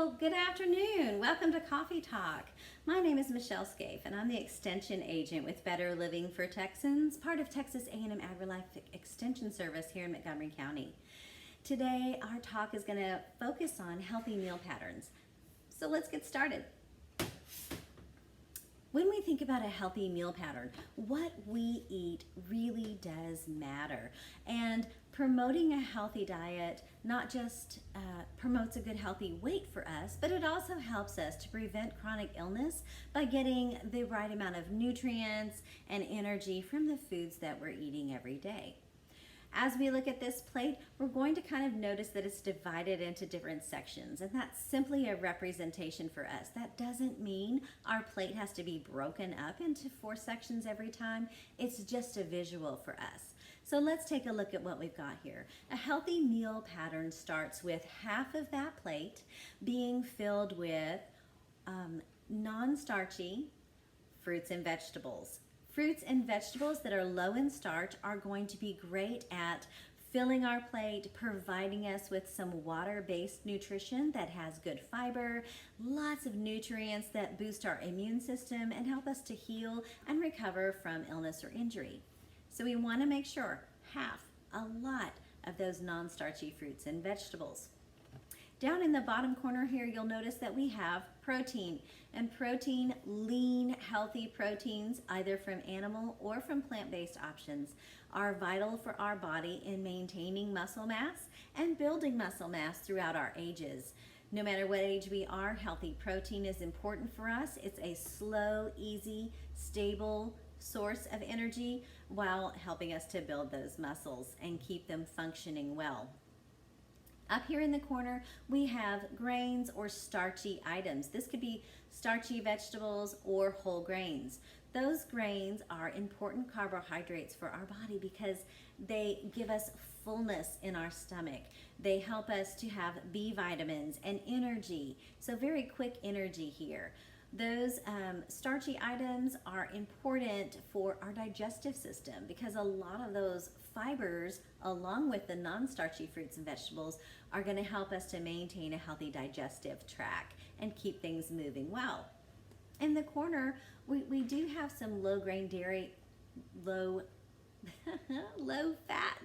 Well, good afternoon. Welcome to Coffee Talk. My name is Michele Scaife, and I'm the Extension Agent with Better Living for Texans, part of Texas A&M AgriLife Extension Service here in Montgomery County. Today, our talk is going to focus on healthy meal patterns. So let's get started. When we think about a healthy meal pattern, what we eat really does matter. And promoting a healthy diet not just promotes a good healthy weight for us, but it also helps us to prevent chronic illness by getting the right amount of nutrients and energy from the foods that we're eating every day. As we look at this plate, we're going to kind of notice that it's divided into different sections, and that's simply a representation for us. That doesn't mean our plate has to be broken up into 4 sections every time. It's just a visual for us. So let's take a look at what we've got here. A healthy meal pattern starts with half of that plate being filled with non-starchy fruits and vegetables. Fruits and vegetables that are low in starch are going to be great at filling our plate, providing us with some water-based nutrition that has good fiber, lots of nutrients that boost our immune system and help us to heal and recover from illness or injury. So we want to make sure a lot of those non-starchy fruits and vegetables. Down in the bottom corner here, you'll notice that we have protein, and protein, lean, healthy proteins, either from animal or from plant-based options, are vital for our body in maintaining muscle mass and building muscle mass throughout our ages. No matter what age we are, healthy protein is important for us. It's a slow, easy, stable source of energy while helping us to build those muscles and keep them functioning well. Up here in the corner, we have grains or starchy items. This could be starchy vegetables or whole grains. Those grains are important carbohydrates for our body because they give us fullness in our stomach. They help us to have B vitamins and energy. So very quick energy here. Those starchy items are important for our digestive system because a lot of those fibers, along with the non-starchy fruits and vegetables, are going to help us to maintain a healthy digestive tract and keep things moving well. In the corner, we do have some low-grain dairy, low-fat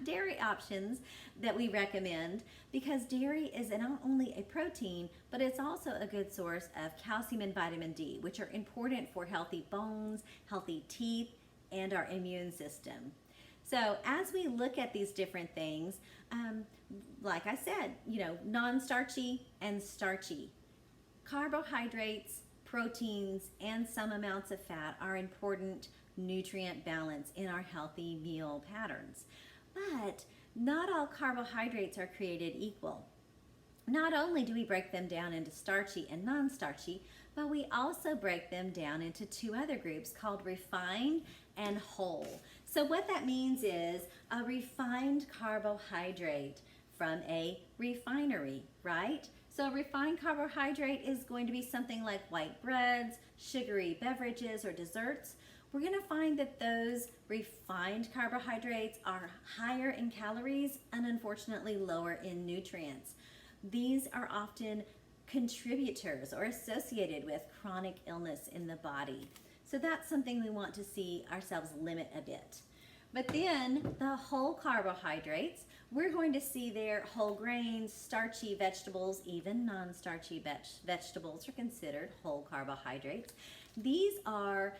dairy options that we recommend because dairy is not only a protein, but it's also a good source of calcium and vitamin D, which are important for healthy bones, healthy teeth, and our immune system. So as we look at these different things, like I said, non-starchy and starchy. Carbohydrates, proteins, and some amounts of fat are important nutrient balance in our healthy meal patterns. But not all carbohydrates are created equal. Not only do we break them down into starchy and non-starchy, but we also break them down into 2 other groups called refined and whole. So what that means is a refined carbohydrate from a refinery, right? So a refined carbohydrate is going to be something like white breads, sugary beverages, or desserts. We're going to find that those refined carbohydrates are higher in calories and unfortunately lower in nutrients. These are often contributors or associated with chronic illness in the body. So that's something we want to see ourselves limit a bit. But then the whole carbohydrates, we're going to see there whole grains, starchy vegetables, even non-starchy vegetables are considered whole carbohydrates. These are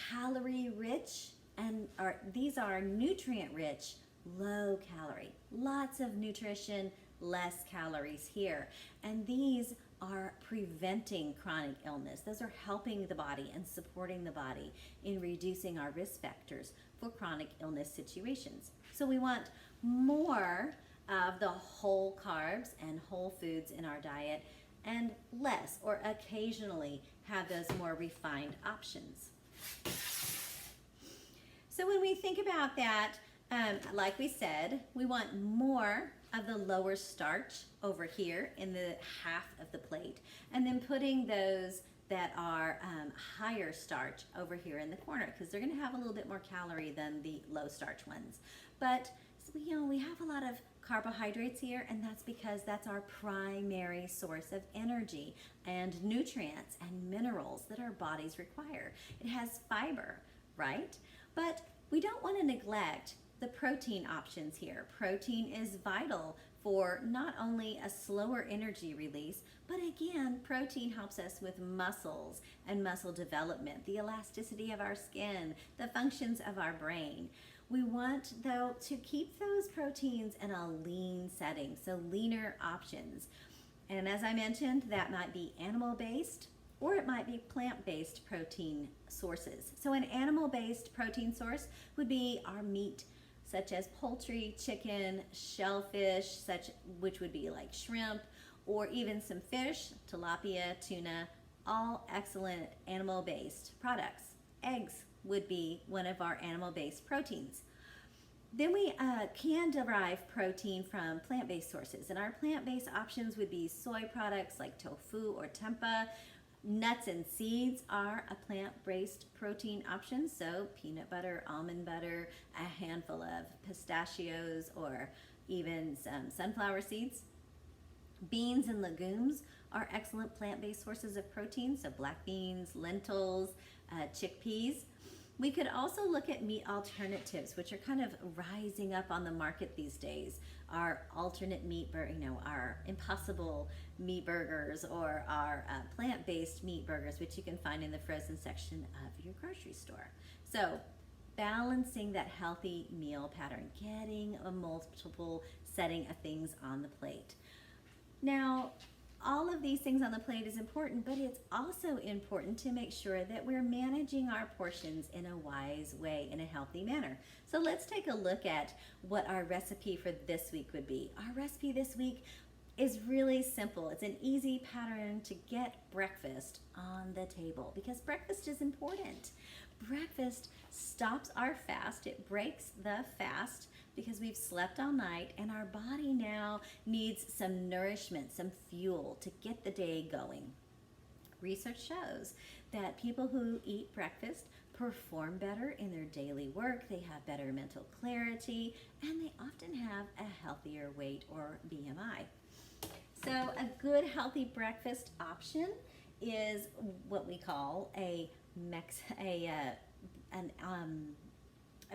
calorie rich and these are nutrient rich, low calorie. Lots of nutrition, less calories here. And these are preventing chronic illness. Those are helping the body and supporting the body in reducing our risk factors for chronic illness situations. So we want more of the whole carbs and whole foods in our diet and less or occasionally have those more refined options. So when we think about that, like we said, we want more of the lower starch over here in the half of the plate, and then putting those that are higher starch over here in the corner because they're going to have a little bit more calorie than the low starch ones. But we have a lot of carbohydrates here, and that's because that's our primary source of energy and nutrients and minerals that our bodies require. It has fiber, right? But we don't want to neglect the protein options here. Protein is vital for not only a slower energy release, but again, protein helps us with muscles and muscle development, the elasticity of our skin, the functions of our brain. We want, though, to keep those proteins in a lean setting, so leaner options. And as I mentioned, that might be animal-based or it might be plant-based protein sources. So an animal-based protein source would be our meat, such as poultry, chicken, shellfish, which would be like shrimp, or even some fish, tilapia, tuna, all excellent animal-based products. Eggs would be one of our animal-based proteins. Then we can derive protein from plant-based sources, and our plant-based options would be soy products like tofu or tempeh. Nuts and seeds are a plant-based protein option, so peanut butter, almond butter, a handful of pistachios, or even some sunflower seeds. Beans and legumes are excellent plant-based sources of protein, so black beans, lentils, chickpeas. We could also look at meat alternatives, which are kind of rising up on the market these days. Our alternate meat, our Impossible meat burgers, or our plant-based meat burgers, which you can find in the frozen section of your grocery store. So balancing that healthy meal pattern, getting a multiple setting of things on the plate. Now, all of these things on the plate is important, but it's also important to make sure that we're managing our portions in a wise way, in a healthy manner. So let's take a look at what our recipe for this week would be. Our recipe this week is really simple. It's an easy pattern to get breakfast on the table, because breakfast is important. Breakfast stops our fast. It breaks the fast because we've slept all night, and our body now needs some nourishment, some fuel to get the day going. Research shows that people who eat breakfast perform better in their daily work, they have better mental clarity, and they often have a healthier weight or BMI. So a good healthy breakfast option is what we call a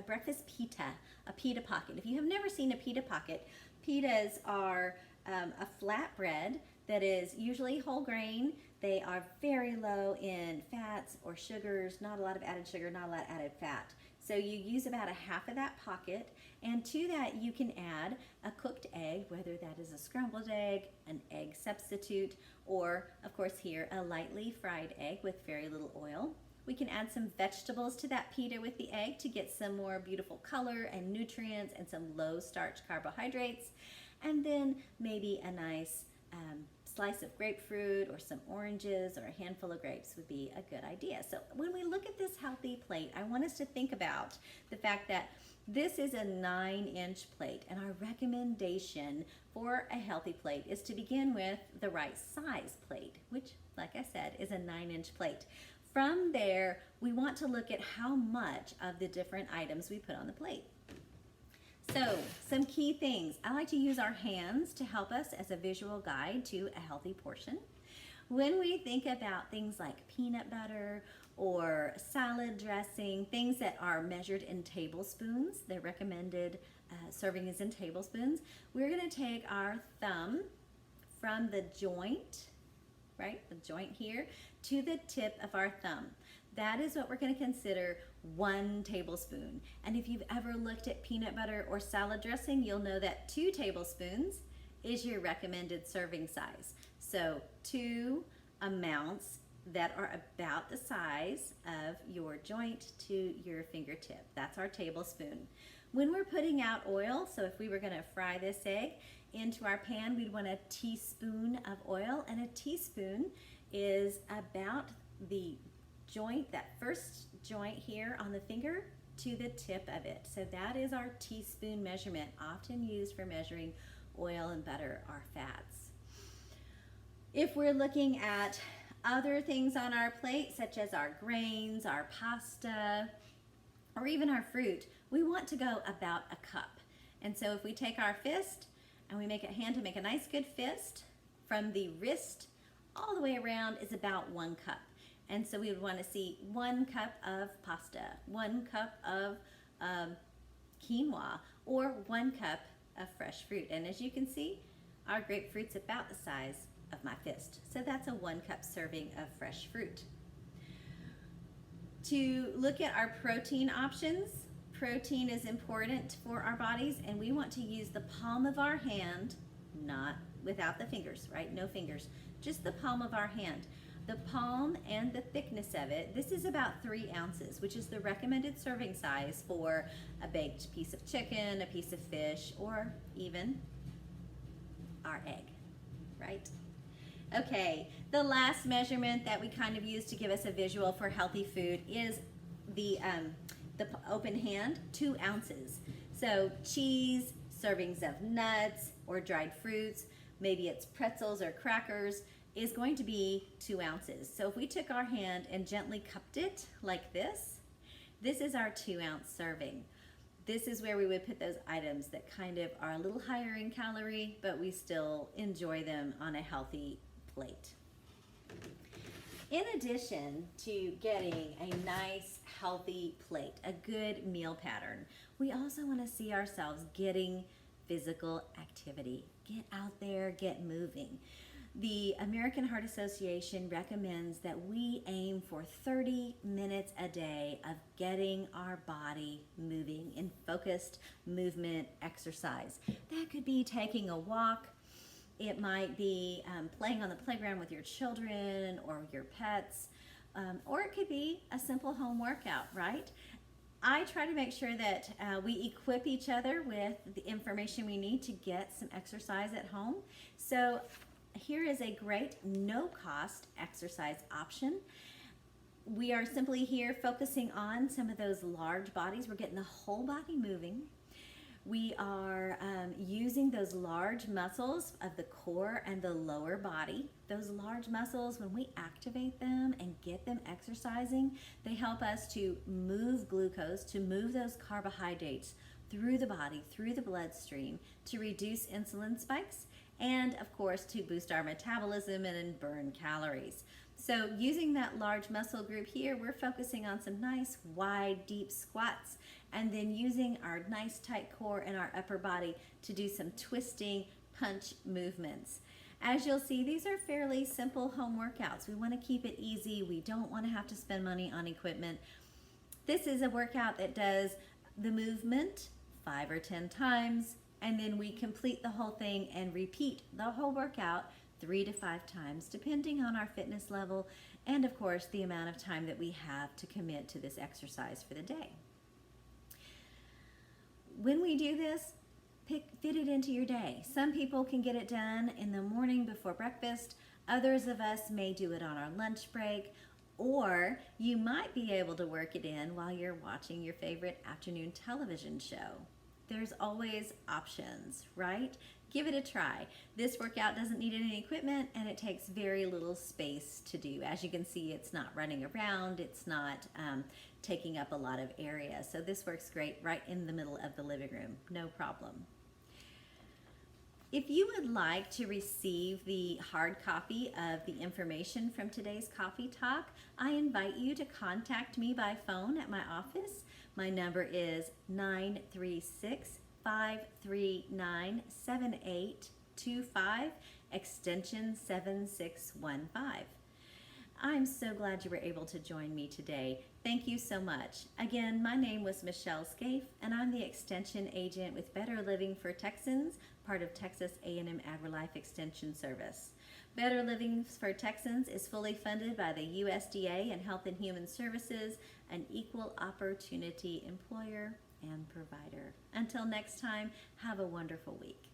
breakfast pita, a pita pocket. If you have never seen a pita pocket, pitas are a flat bread that is usually whole grain. They are very low in fats or sugars, not a lot of added sugar, not a lot of added fat. So you use about a half of that pocket, and to that you can add a cooked egg, whether that is a scrambled egg, an egg substitute, or of course here a lightly fried egg with very little oil. We can add some vegetables to that pita with the egg to get some more beautiful color and nutrients and some low starch carbohydrates. And then maybe a nice slice of grapefruit or some oranges or a handful of grapes would be a good idea. So when we look at this healthy plate, I want us to think about the fact that this is a 9-inch plate, and our recommendation for a healthy plate is to begin with the right size plate, which, like I said, is a 9-inch plate. From there, we want to look at how much of the different items we put on the plate. So, some key things. I like to use our hands to help us as a visual guide to a healthy portion. When we think about things like peanut butter or salad dressing, things that are measured in tablespoons, the recommended serving is in tablespoons, we're going to take our thumb from the joint, right, the joint here, to the tip of our thumb. That is what we're going to consider 1 tablespoon. And if you've ever looked at peanut butter or salad dressing, you'll know that 2 tablespoons is your recommended serving size. So 2 amounts that are about the size of your joint to your fingertip. That's our tablespoon. When we're putting out oil, so if we were going to fry this egg into our pan, we'd want a teaspoon of oil, and a teaspoon is about the joint, that first joint here on the finger, to the tip of it. So that is our teaspoon measurement, often used for measuring oil and butter or fats. If we're looking at other things on our plate, such as our grains, our pasta, or even our fruit, we want to go about a cup. And so if we take our fist, and we make a hand to make a nice good fist. From the wrist all the way around is about 1 cup. And so we would want to see 1 cup of pasta, 1 cup of quinoa, or 1 cup of fresh fruit. And as you can see, our grapefruit's about the size of my fist. So that's a 1 cup serving of fresh fruit. To look at our protein options, protein is important for our bodies, and we want to use the palm of our hand, not without the fingers, right? No fingers, just the palm of our hand. The palm and the thickness of it, this is about 3 ounces, which is the recommended serving size for a baked piece of chicken, a piece of fish, or even our egg, right? Okay, the last measurement that we kind of use to give us a visual for healthy food is the open hand, 2 ounces. So cheese, servings of nuts or dried fruits, maybe it's pretzels or crackers, is going to be 2 ounces. So if we took our hand and gently cupped it like this is our 2 ounce serving. This is where we would put those items that kind of are a little higher in calorie, but we still enjoy them on a healthy plate. In addition to getting a nice healthy plate, a good meal pattern, we also want to see ourselves getting physical activity. Get out there, get moving. The American Heart Association recommends that we aim for 30 minutes a day of getting our body moving in focused movement exercise. That could be taking a walk. It might be playing on the playground with your children or your pets, or it could be a simple home workout, right? I try to make sure that we equip each other with the information we need to get some exercise at home. So here is a great no-cost exercise option. We are simply here focusing on some of those large bodies. We're getting the whole body moving. We are using those large muscles of the core and the lower body. Those large muscles, when we activate them and get them exercising, they help us to move glucose, to move those carbohydrates through the body, through the bloodstream, to reduce insulin spikes, and of course to boost our metabolism and burn calories. So using that large muscle group here, we're focusing on some nice wide deep squats, and then using our nice tight core and our upper body to do some twisting punch movements. As you'll see, these are fairly simple home workouts. We want to keep it easy. We don't want to have to spend money on equipment. This is a workout that does the movement 5 or 10 times, and then we complete the whole thing and repeat the whole workout 3 to 5 times, depending on our fitness level and of course the amount of time that we have to commit to this exercise for the day. When we do this, fit it into your day. Some people can get it done in the morning before breakfast. Others of us may do it on our lunch break, or you might be able to work it in while you're watching your favorite afternoon television show. There's always options, right? Give it a try. This workout doesn't need any equipment, and it takes very little space to do. As you can see, it's not running around, it's not taking up a lot of area. So this works great right in the middle of the living room, no problem. If you would like to receive the hard copy of the information from today's Coffee Talk, I invite you to contact me by phone at my office. My number is 936-539-7825, extension 7615. I'm so glad you were able to join me today. Thank you so much. Again, my name was Michele Scaife, and I'm the Extension Agent with Better Living for Texans, part of Texas A&M AgriLife Extension Service. Better Living for Texans is fully funded by the USDA and Health and Human Services, an equal opportunity employer and provider. Until next time, have a wonderful week.